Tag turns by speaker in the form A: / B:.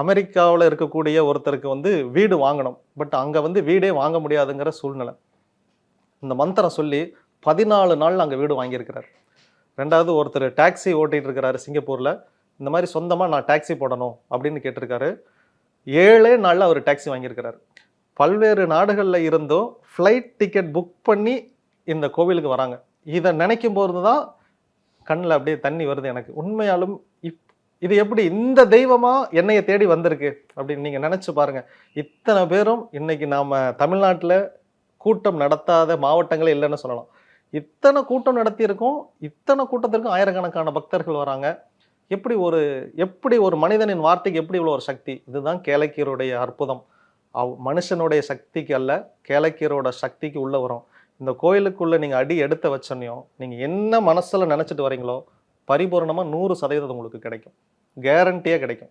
A: அமெரிக்காவில் இருக்கக்கூடிய ஒருத்தருக்கு வந்து வீடு வாங்கணும். பட் அங்கே வந்து வீடே வாங்க முடியாதுங்கிற சூழ்நிலை. இந்த மந்திரம் சொல்லி 14 நாள் அங்கே வீடு வாங்கியிருக்கிறார். ரெண்டாவது ஒருத்தர் டாக்ஸி ஓட்டிகிட்டு இருக்கிறாரு சிங்கப்பூரில். இந்த மாதிரி சொந்தமாக நான் டாக்ஸி போடணும் அப்படின்னு கேட்டிருக்காரு. 7 நாளில் அவர் டாக்ஸி வாங்கியிருக்கிறார். பல்வேறு நாடுகளில் இருந்தும் ஃப்ளைட் டிக்கெட் புக் பண்ணி இந்த கோவிலுக்கு வராங்க. இதை நினைக்கும் போது தான் கண்ணில் அப்படியே தண்ணி வருது எனக்கு. உண்மையாலும் இது எப்படி இந்த தெய்வமா என்னைய தேடி வந்திருக்கு அப்படின்னு நீங்கள் நினச்சி பாருங்கள். இத்தனை பேரும் இன்னைக்கு நாம் தமிழ்நாட்டில் கூட்டம் நடத்தாத மாவட்டங்களே இல்லைன்னு சொல்லலாம். இத்தனை கூட்டம் நடத்தியிருக்கோம். இத்தனை கூட்டத்திற்கும் ஆயிரக்கணக்கான பக்தர்கள் வராங்க. எப்படி ஒரு மனிதனின் வார்த்தைக்கு எப்படி இவ்வளோ ஒரு சக்தி? இதுதான் கேளக்கீரோடைய அற்புதம். மனுஷனுடைய சக்திக்கு அல்ல, கேளக்கீரோட சக்திக்கு உள்ள வரும். இந்த கோயிலுக்குள்ள நீங்க அடி எடுத்த வச்சனையும் நீங்க என்ன மனசுல நினைச்சிட்டு வரீங்களோ பரிபூர்ணமா 100% உங்களுக்கு கிடைக்கும். கேரண்டியா கிடைக்கும்.